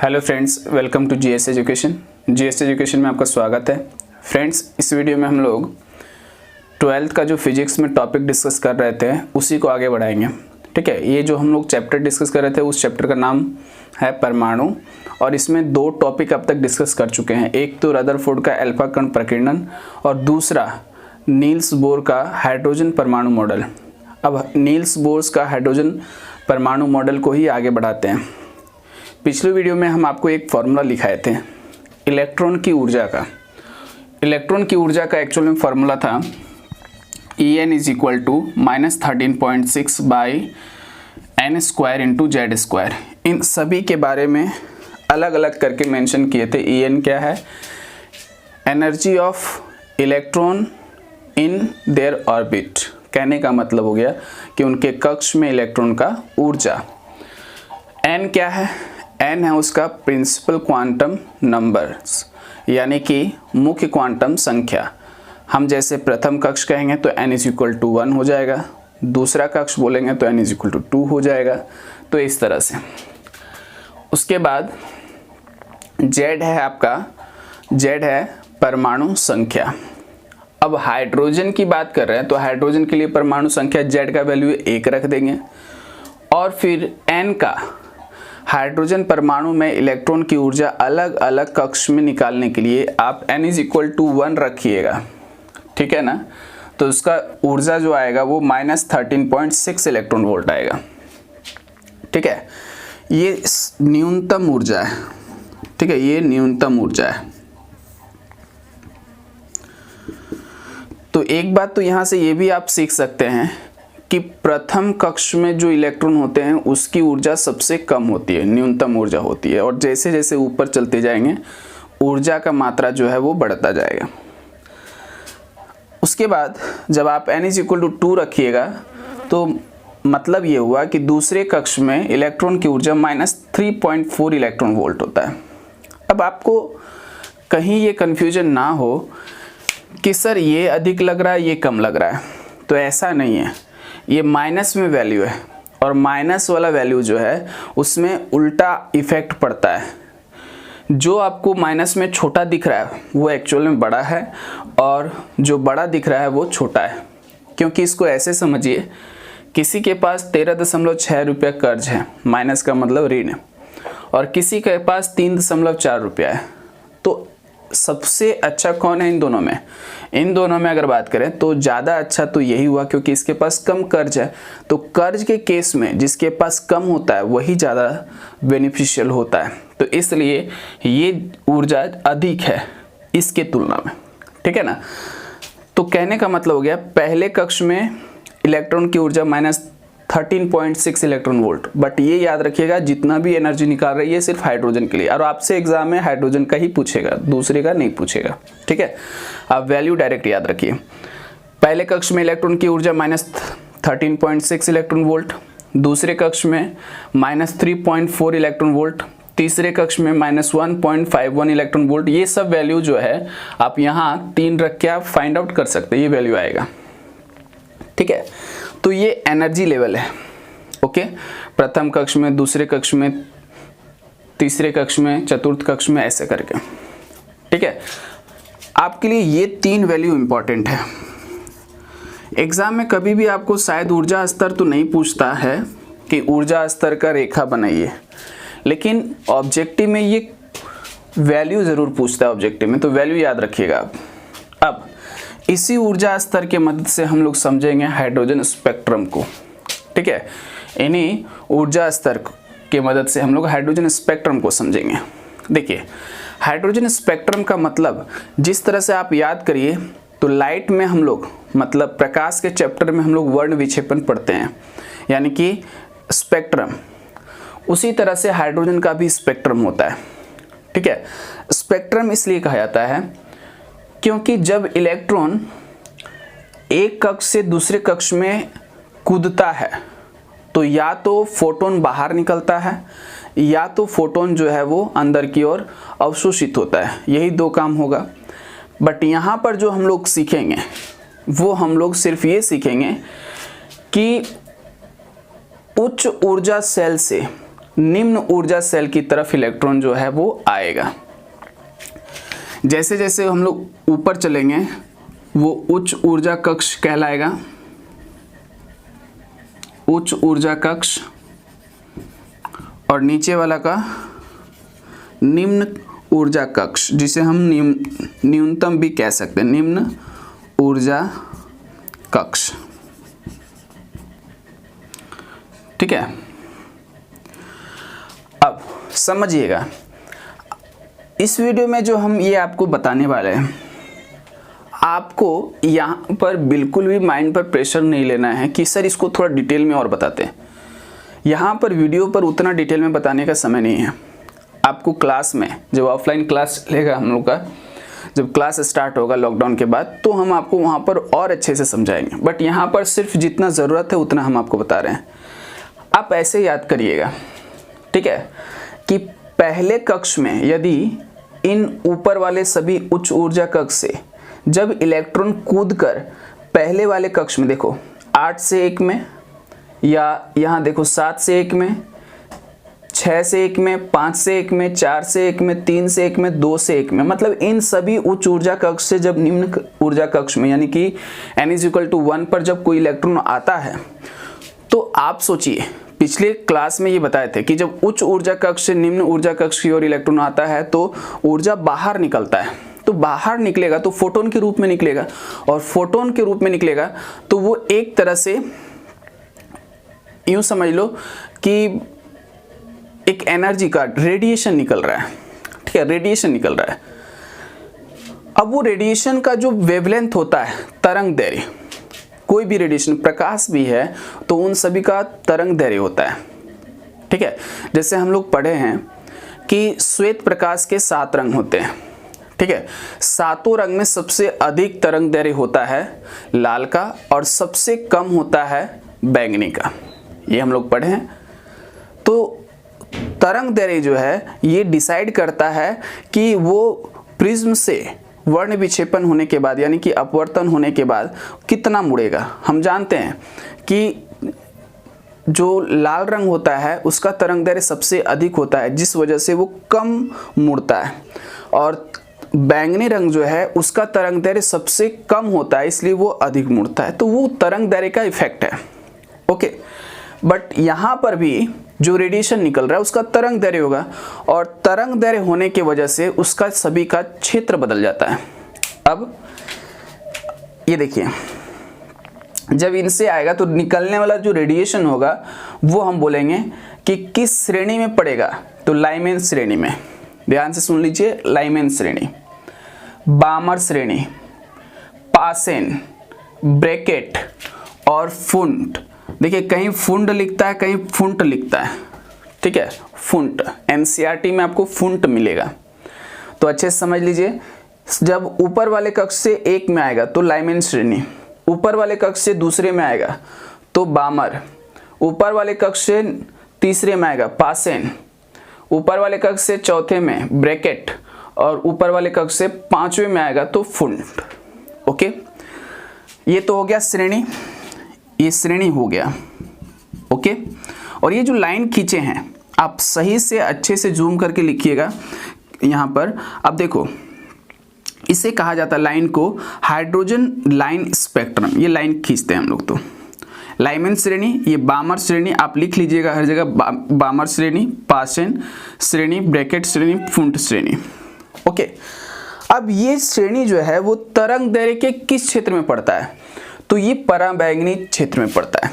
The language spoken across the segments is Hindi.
Hello friends, welcome to GS education. GS education में आपका स्वागत है। फ्रेंड्स, इस वीडियो में हम लोग 12th का जो फिजिक्स में टॉपिक डिस्कस कर रहे थे उसी को आगे बढ़ाएंगे। ठीक है, ये जो हम लोग चैप्टर डिस्कस कर रहे थे उस चैप्टर का नाम है परमाणु, और इसमें दो टॉपिक अब तक डिस्कस कर चुके हैं। एक तो रदरफोर्ड का अल्फा कण प्रकीर्णन और दूसरा नील्स बोर का हाइड्रोजन परमाणु मॉडल। अब नील्स बोर का हाइड्रोजन परमाणु मॉडल को ही आगे बढ़ाते हैं। पिछले वीडियो में हम आपको एक फॉर्मूला लिखाए थे इलेक्ट्रॉन की ऊर्जा का। इलेक्ट्रॉन की ऊर्जा का एक्चुअल में फॉर्मूला था En is equal to -13.6 by n square into Z square. इन सभी के बारे में अलग अलग करके मेंशन किए थे। En क्या है? Energy of electron in their orbit. कहने का मतलब हो गया कि उनके कक्ष में इलेक्ट्रॉन का ऊर्जा। n क्या है? n है उसका प्रिंसिपल क्वांटम नंबर्स, यानी कि मुख्य क्वांटम संख्या। हम जैसे प्रथम कक्ष कहेंगे तो n इज इक्वल टू 1 हो जाएगा, दूसरा कक्ष बोलेंगे तो n इज इक्वल टू 2 हो जाएगा। तो इस तरह से उसके बाद z है आपका, z है परमाणु संख्या। अब हाइड्रोजन की बात कर रहे हैं तो हाइड्रोजन के लिए परमाणु संख्या z का वैल्यू 1 रख देंगे, और फिर n का हाइड्रोजन परमाणु में इलेक्ट्रॉन की ऊर्जा अलग अलग कक्ष में निकालने के लिए आप n इज इक्वल टू 1 रखिएगा। ठीक है ना? तो उसका ऊर्जा जो आएगा वो -13.6 इलेक्ट्रॉन वोल्ट आएगा। ठीक है, ये न्यूनतम ऊर्जा है। ठीक है, ये न्यूनतम ऊर्जा है। तो एक बात तो यहाँ से ये भी आप सीख सकते हैं कि प्रथम कक्ष में जो इलेक्ट्रॉन होते हैं उसकी ऊर्जा सबसे कम होती है, न्यूनतम ऊर्जा होती है, और जैसे जैसे ऊपर चलते जाएंगे ऊर्जा का मात्रा जो है वो बढ़ता जाएगा। उसके बाद जब आप n इज इक्वल टू 2 रखिएगा तो मतलब ये हुआ कि दूसरे कक्ष में इलेक्ट्रॉन की ऊर्जा -3.4 इलेक्ट्रॉन वोल्ट होता है। अब आपको कहीं ये कन्फ्यूजन ना हो कि सर ये अधिक लग रहा है ये कम लग रहा है, तो ऐसा नहीं है। ये माइनस में वैल्यू है, और माइनस वाला वैल्यू जो है उसमें उल्टा इफेक्ट पड़ता है। जो आपको माइनस में छोटा दिख रहा है वो एक्चुअल में बड़ा है, और जो बड़ा दिख रहा है वो छोटा है। क्योंकि इसको ऐसे समझिए, किसी के पास 13.6 रुपया कर्ज है, माइनस का मतलब ऋण है, और किसी के पास 3.4 रुपया है। तो सबसे अच्छा कौन है इन दोनों में? इन दोनों में अगर बात करें तो ज़्यादा अच्छा तो यही हुआ, क्योंकि इसके पास कम कर्ज है। तो कर्ज के केस में जिसके पास कम होता है वही ज़्यादा बेनिफिशियल होता है। तो इसलिए ये ऊर्जा अधिक है इसके तुलना में। ठीक है ना? तो कहने का मतलब हो गया पहले कक्ष में इलेक्ट्रॉन की ऊर्जा -13.6 इलेक्ट्रॉन वोल्ट। बट ये याद रखिएगा जितना भी एनर्जी निकाल रही है सिर्फ हाइड्रोजन के लिए, और आपसे एग्जाम में हाइड्रोजन का ही पूछेगा, दूसरे का नहीं पूछेगा। ठीक है, आप वैल्यू डायरेक्ट याद रखिए। पहले कक्ष में इलेक्ट्रॉन की ऊर्जा -13.6 इलेक्ट्रॉन वोल्ट, दूसरे कक्ष में -3.4 इलेक्ट्रॉन वोल्ट, तीसरे कक्ष में -1.51 इलेक्ट्रॉन वोल्ट। ये सब वैल्यू जो है आप यहाँ 3 रख के आप फाइंड आउट कर सकते हैं, ये वैल्यू आएगा। ठीक है, तो ये एनर्जी लेवल है। ओके, प्रथम कक्ष में, दूसरे कक्ष में, तीसरे कक्ष में, चतुर्थ कक्ष में, ऐसे करके। ठीक है, आपके लिए ये 3 वैल्यू इंपॉर्टेंट है। एग्जाम में कभी भी आपको शायद ऊर्जा स्तर तो नहीं पूछता है कि ऊर्जा स्तर का रेखा बनाइए, लेकिन ऑब्जेक्टिव में ये वैल्यू जरूर पूछता है ऑब्जेक्टिव में, तो वैल्यू याद रखिएगा आप। अब इसी ऊर्जा स्तर के मदद से हम लोग समझेंगे हाइड्रोजन स्पेक्ट्रम को। ठीक है, इन्हीं ऊर्जा स्तर के मदद से हम लोग हाइड्रोजन स्पेक्ट्रम को समझेंगे। देखिए, हाइड्रोजन स्पेक्ट्रम का मतलब जिस तरह से आप याद करिए तो लाइट में हम लोग, मतलब प्रकाश के चैप्टर में हम लोग वर्ण विक्षेपण पढ़ते हैं, यानी कि स्पेक्ट्रम। उसी तरह से हाइड्रोजन का भी स्पेक्ट्रम होता है। ठीक है, स्पेक्ट्रम इसलिए कहा जाता है क्योंकि जब इलेक्ट्रॉन एक कक्ष से दूसरे कक्ष में कूदता है तो या तो फोटोन बाहर निकलता है या तो फोटोन जो है वो अंदर की ओर अवशोषित होता है। यही 2 काम होगा। बट यहाँ पर जो हम लोग सीखेंगे वो हम लोग सिर्फ ये सीखेंगे कि उच्च ऊर्जा सेल से निम्न ऊर्जा सेल की तरफ इलेक्ट्रॉन जो है वो आएगा। जैसे जैसे हम लोग ऊपर चलेंगे वो उच्च ऊर्जा कक्ष कहलाएगा, उच्च ऊर्जा कक्ष, और नीचे वाला का निम्न ऊर्जा कक्ष, जिसे हम न्यूनतम भी कह सकते हैं, निम्न ऊर्जा कक्ष। ठीक है, अब समझिएगा इस वीडियो में जो हम ये आपको बताने वाले हैं, आपको यहाँ पर बिल्कुल भी माइंड पर प्रेशर नहीं लेना है कि सर इसको थोड़ा डिटेल में और बताते हैं। यहाँ पर वीडियो पर उतना डिटेल में बताने का समय नहीं है। आपको क्लास में, जब ऑफलाइन क्लास चलेगा हम लोग का, जब क्लास स्टार्ट होगा लॉकडाउन के बाद, तो हम आपको वहाँ पर और अच्छे से समझाएंगे। बट यहाँ पर सिर्फ जितना ज़रूरत है उतना हम आपको बता रहे हैं। आप ऐसे याद करिएगा, ठीक है, कि पहले कक्ष में यदि इन ऊपर वाले सभी उच्च ऊर्जा कक्ष से जब इलेक्ट्रॉन कूदकर पहले वाले कक्ष में, देखो 8 से 1 में, या यहाँ देखो 7 से 1 में, 6 से 1 में, 5 से 1 में, 4 से 1 में, 3 से 1 में, 2 से 1 में, मतलब इन सभी उच्च ऊर्जा कक्ष से जब निम्न ऊर्जा कक्ष में यानी कि n=1 पर जब कोई इलेक्ट्रॉन आता है, तो आप सोचिए, पिछले क्लास में ये बताए थे कि जब उच्च ऊर्जा कक्ष से निम्न ऊर्जा कक्ष की ओर इलेक्ट्रॉन आता है तो ऊर्जा बाहर निकलता है। तो बाहर निकलेगा तो फोटोन के रूप में निकलेगा, और फोटोन के रूप में निकलेगा तो वो एक तरह से यूं समझ लो कि एक एनर्जी का रेडिएशन निकल रहा है। ठीक है, रेडिएशन निकल रहा है। अब वो रेडिएशन का जो वेवलेंथ होता है, तरंग दैर्घ्य, कोई भी रेडिएशन, प्रकाश भी है तो उन सभी का तरंग दैर्घ्य होता है। ठीक है, जैसे हम लोग पढ़े हैं कि श्वेत प्रकाश के 7 रंग होते हैं। ठीक है, 7 रंग में सबसे अधिक तरंग दैर्घ्य होता है लाल का, और सबसे कम होता है बैंगनी का। ये हम लोग पढ़े हैं। तो तरंग दैर्घ्य जो है ये डिसाइड करता है कि वो प्रिज्म से वर्ण विक्षेपण होने के बाद यानी कि अपवर्तन होने के बाद कितना मुड़ेगा। हम जानते हैं कि जो लाल रंग होता है उसका तरंग दैर्घ्य सबसे अधिक होता है, जिस वजह से वो कम मुड़ता है, और बैंगनी रंग जो है उसका तरंग दैर्घ्य सबसे कम होता है, इसलिए वो अधिक मुड़ता है। तो वो तरंग दैर्घ्य का इफेक्ट है। ओके, बट यहाँ पर भी जो रेडिएशन निकल रहा है उसका तरंग दैर्घ्य होगा, और तरंग दैर्घ्य होने की वजह से उसका सभी का क्षेत्र बदल जाता है। अब ये देखिए, जब इनसे आएगा तो निकलने वाला जो रेडिएशन होगा वो हम बोलेंगे कि किस श्रेणी में पड़ेगा, तो लाइमेन श्रेणी में। ध्यान से सुन लीजिए, लाइमेन श्रेणी, बामर श्रेणी, पासेन, ब्रैकेट और फुंट। देखिए, कहीं फुंड लिखता है, कहीं फुंट लिखता है। ठीक है, फुंट, एनसीईआरटी में आपको फुंट मिलेगा, तो अच्छे से समझ लीजिए। जब ऊपर वाले कक्ष से 1 में आएगा तो लाइमेन श्रेणी, ऊपर वाले कक्ष से दूसरे में आएगा तो बामर, ऊपर वाले कक्ष से तीसरे में आएगा पासेन, ऊपर वाले कक्ष से चौथे में ब्रैकेट, और ऊपर वाले कक्ष से 5वें में आएगा तो फुंट। ओके, ये तो हो गया श्रेणी, ये श्रेणी हो गया। ओके, और ये जो लाइन खींचे हैं आप सही से अच्छे से जूम करके लिखिएगा यहाँ पर। अब देखो, इसे कहा जाता है लाइन को हाइड्रोजन लाइन स्पेक्ट्रम। ये लाइन खींचते हैं हम लोग। तो लाइमेन श्रेणी, ये बामर श्रेणी, आप लिख लीजिएगा हर जगह, बामर श्रेणी, पासेन श्रेणी, ब्रैकेट श्रेणी, फुंट श्रेणी। ओके, अब ये श्रेणी जो है वो तरंग दैर्घ्य के किस क्षेत्र में पड़ता है, तो ये पराबैंगनी क्षेत्र में पड़ता है।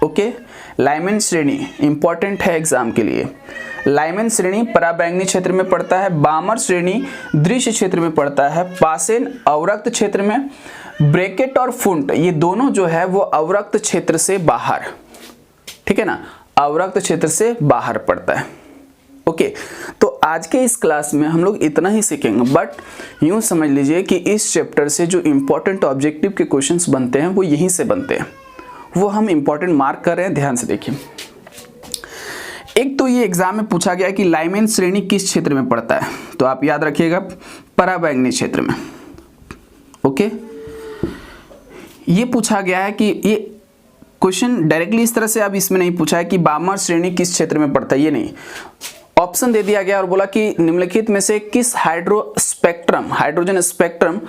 ओके, लाइमेन श्रेणी इंपॉर्टेंट है एग्जाम के लिए। लाइमेन श्रेणी पराबैंगनी क्षेत्र में पड़ता है, बामर श्रेणी दृश्य क्षेत्र में पड़ता है, पासेन अवरक्त क्षेत्र में, ब्रैकेट और फुंट ये दोनों जो है वो अवरक्त क्षेत्र से बाहर, ठीक है ना, अवरक्त क्षेत्र से बाहर पड़ता है। ओके, तो आज के इस क्लास में हम लोग इतना ही सीखेंगे, बट यूं समझ लीजिए कि इस चैप्टर से जो इंपॉर्टेंट ऑब्जेक्टिव के क्वेश्चंस बनते हैं वो यहीं से बनते हैं, वो हम इंपॉर्टेंट मार्क कर रहे हैं। ध्यान से देखिए, एक तो ये एग्जाम में पूछा गया कि लाइमेन श्रेणी किस क्षेत्र में पड़ता है, तो आप याद रखिएगा पराबैंगनी क्षेत्र में। ओके, ये पूछा गया है कि ये क्वेश्चन डायरेक्टली इस तरह से अब इसमें नहीं पूछा है कि बामर श्रेणी किस क्षेत्र में पड़ता है, ये नहीं। ऑप्शन दे दिया गया और बोला कि निम्नलिखित में से किस हाइड्रोजन स्पेक्ट्रम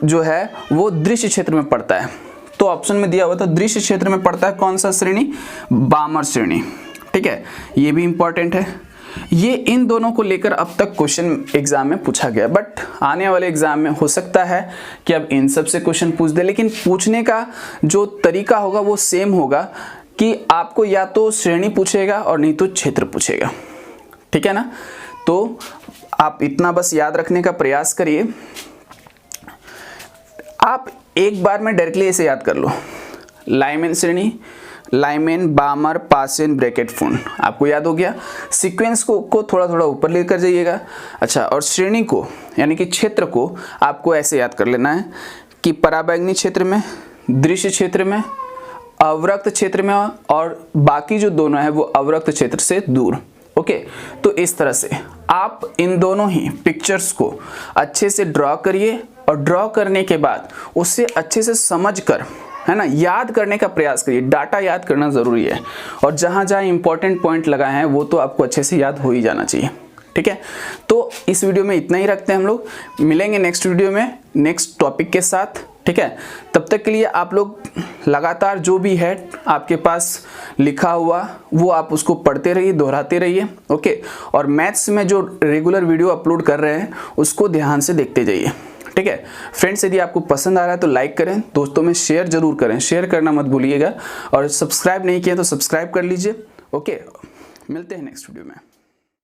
जो है वो दृश्य क्षेत्र में पड़ता है। तो ऑप्शन में दिया हुआ था दृश्य क्षेत्र में पड़ता है कौन सा श्रेणी, बामर श्रेणी। ठीक है, ये भी इंपॉर्टेंट है। ये इन दोनों को लेकर अब तक क्वेश्चन एग्जाम में पूछा गया, बट आने वाले एग्जाम में हो सकता है कि अब इन सब से क्वेश्चन पूछ दे, लेकिन पूछने का जो तरीका होगा वो सेम होगा कि आपको या तो श्रेणी पूछेगा और नहीं तो क्षेत्र पूछेगा। ठीक है ना, तो आप इतना बस याद रखने का प्रयास करिए। आप एक बार में डायरेक्टली ऐसे याद कर लो, लाइमेन श्रेणी, लाइमेन, बामर, पासेन, ब्रैकेट, फुन, आपको याद हो गया। सीक्वेंस को थोड़ा थोड़ा ऊपर लेकर जाइएगा। अच्छा, और श्रेणी को यानी कि क्षेत्र को आपको ऐसे याद कर लेना है कि पराबैंगनी क्षेत्र में, दृश्य क्षेत्र में, अवरक्त क्षेत्र में, और बाकी जो दोनों है वो अवरक्त क्षेत्र से दूर। ओके, तो इस तरह से आप इन दोनों ही पिक्चर्स को अच्छे से ड्रॉ करिए और ड्रॉ करने के बाद उससे अच्छे से समझकर, है ना, याद करने का प्रयास करिए। डाटा याद करना ज़रूरी है और जहाँ जहाँ इंपॉर्टेंट पॉइंट लगाए हैं वो तो आपको अच्छे से याद हो ही जाना चाहिए। ठीक है, तो इस वीडियो में इतना ही रखते हैं। हम लोग मिलेंगे नेक्स्ट वीडियो में नेक्स्ट टॉपिक के साथ। ठीक है, तब तक के लिए आप लोग लगातार जो भी है आपके पास लिखा हुआ वो आप उसको पढ़ते रहिए, दोहराते रहिए। ओके, और मैथ्स में जो रेगुलर वीडियो अपलोड कर रहे हैं उसको ध्यान से देखते जाइए। ठीक है फ्रेंड्स, यदि आपको पसंद आ रहा है तो लाइक करें, दोस्तों में शेयर जरूर करें, शेयर करना मत भूलिएगा, और सब्सक्राइब नहीं किया तो सब्सक्राइब कर लीजिए। ओके, मिलते हैं नेक्स्ट वीडियो में।